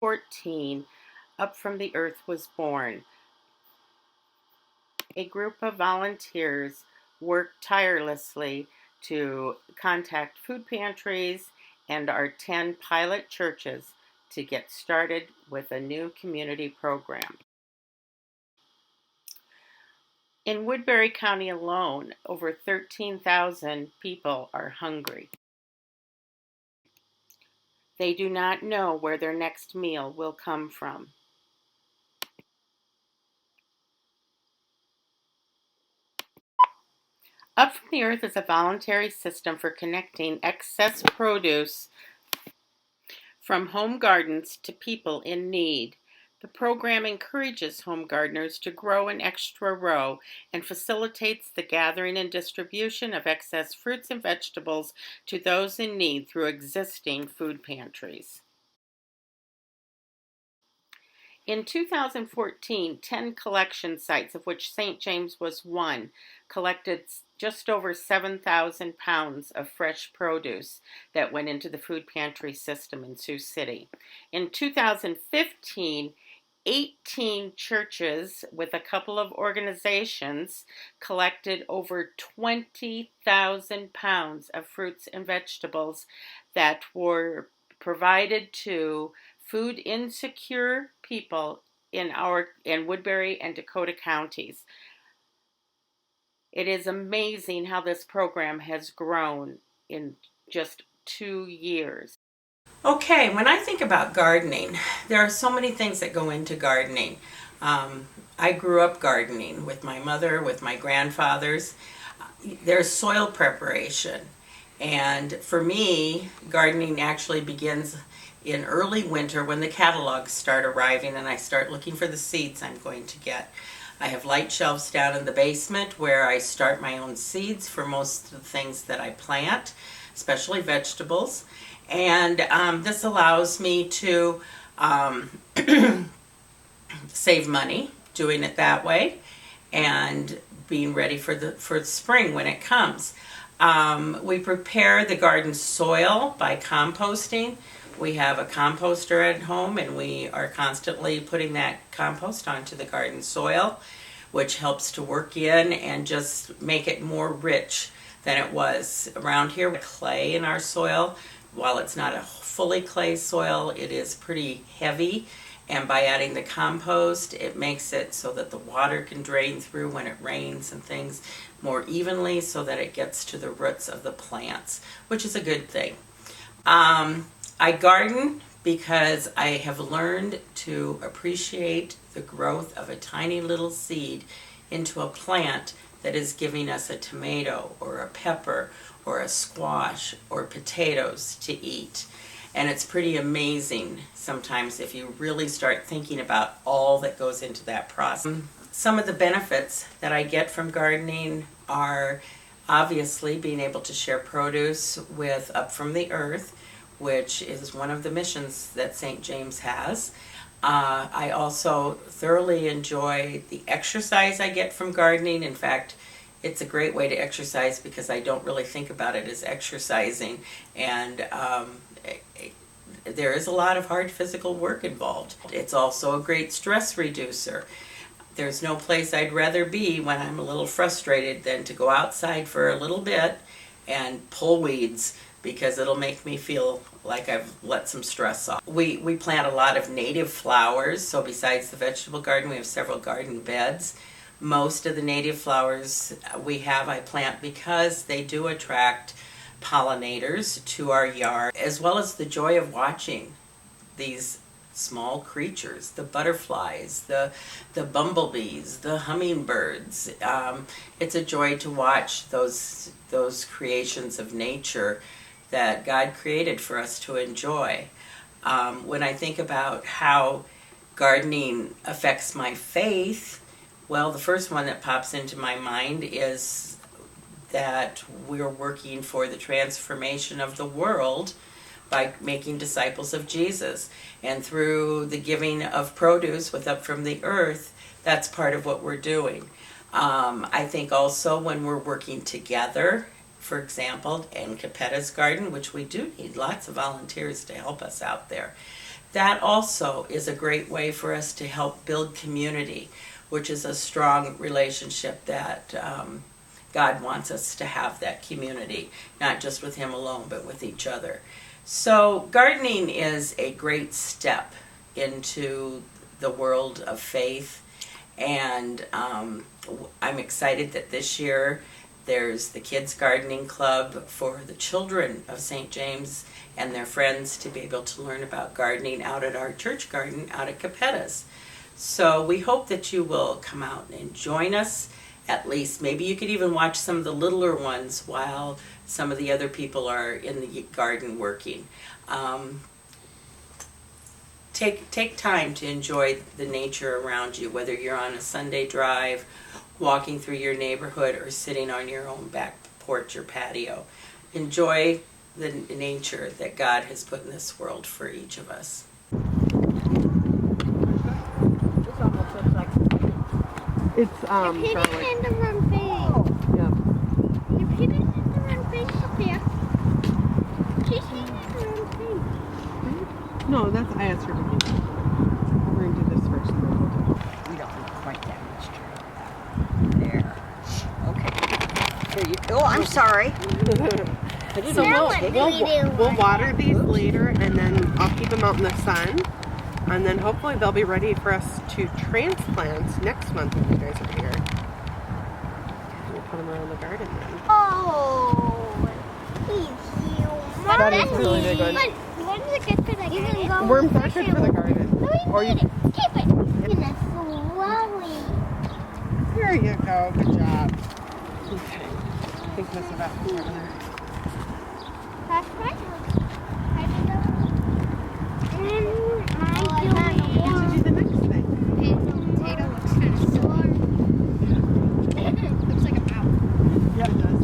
2014, Up From the Earth was born. A group of volunteers worked tirelessly to contact food pantries and our 10 pilot churches to get started with a new community program. In Woodbury County alone, over 13,000 people are hungry. They do not know where their next meal will come from. Up from the Earth is a voluntary system for connecting excess produce from home gardens to people in need. The program encourages home gardeners to grow an extra row and facilitates the gathering and distribution of excess fruits and vegetables to those in need through existing food pantries. In 2014, 10 collection sites, of which St. James was one, collected just over 7,000 pounds of fresh produce that went into the food pantry system in Sioux City. In 2015, 18 churches with a couple of organizations collected over 20,000 pounds of fruits and vegetables that were provided to food insecure people in Woodbury and Dakota counties. It is amazing how this program has grown in just 2 years. Okay, when I think about gardening, there are so many things that go into gardening. I grew up gardening with my mother, with my grandfathers. There's soil preparation. And for me, gardening actually begins in early winter when the catalogs start arriving and I start looking for the seeds I'm going to get. I have light shelves down in the basement where I start my own seeds for most of the things that I plant, especially vegetables. And this allows me to save money doing it that way and being ready for spring when it comes. We prepare the garden soil by composting. We have a composter at home and we are constantly putting that compost onto the garden soil, which helps to work in and just make it more rich than it was. Around here, clay in our soil. While it's not a fully clay soil, it is pretty heavy. And by adding the compost, it makes it so that the water can drain through when it rains and things more evenly so that it gets to the roots of the plants, which is a good thing. I garden because I have learned to appreciate the growth of a tiny little seed into a plant that is giving us a tomato or a pepper or a squash or potatoes to eat. And it's pretty amazing sometimes if you really start thinking about all that goes into that process. Some of the benefits that I get from gardening are obviously being able to share produce with Up From the Earth, which is one of the missions that St. James has. I also thoroughly enjoy the exercise I get from gardening. In fact, it's a great way to exercise because I don't really think about it as exercising, and there is a lot of hard physical work involved. It's also a great stress reducer. There's no place I'd rather be when I'm a little frustrated than to go outside for a little bit and pull weeds, because it'll make me feel like I've let some stress off. We plant a lot of native flowers, so besides the vegetable garden, we have several garden beds. Most of the native flowers I plant because they do attract pollinators to our yard, as well as the joy of watching these small creatures, the butterflies, the bumblebees, the hummingbirds. It's a joy to watch those creations of nature that God created for us to enjoy. When I think about how gardening affects my faith, well, the first one that pops into my mind is that we're working for the transformation of the world by making disciples of Jesus. And through the giving of produce with Up From the Earth, that's part of what we're doing. I think also when we're working together for example, and Capetta's garden, which we do need lots of volunteers to help us out there. That also is a great way for us to help build community, which is a strong relationship that God wants us to have, that community, not just with Him alone, but with each other. So gardening is a great step into the world of faith, and I'm excited that this year there's the Kids Gardening Club for the children of St. James and their friends to be able to learn about gardening out at our church garden out at Capetta's. So we hope that you will come out and join us. At least maybe you could even watch some of the littler ones while some of the other people are in the garden working. Take time to enjoy the nature around you, whether you're on a Sunday drive, walking through your neighborhood, or sitting on your own back porch or patio. Enjoy the nature that God has put in this world for each of us. It's You're hitting in the wrong thing. Yeah. You're hitting in the wrong thing, Sophia. She's hitting in the wrong thing. No, I asked her to do that. We're going to do this first. And then we'll do it. We don't need quite that much to there. Okay. There you go. Oh, I'm sorry. So Now what do we do? we'll water these later, and then I'll keep them out in the sun. And then hopefully they'll be ready for us to transplant next month when you guys are here. We'll put them around the garden then. Oh, he's huge. That is a really big one. When is it good for the garden? Worms are good for the garden. No, Or you, keep it. Goodness, slowly. here you go. Good job. Okay. I think that's about over there. That's right. And I'm Get to do the next thing. potato looks kind of sore. Looks like a mouth. Yeah, it does.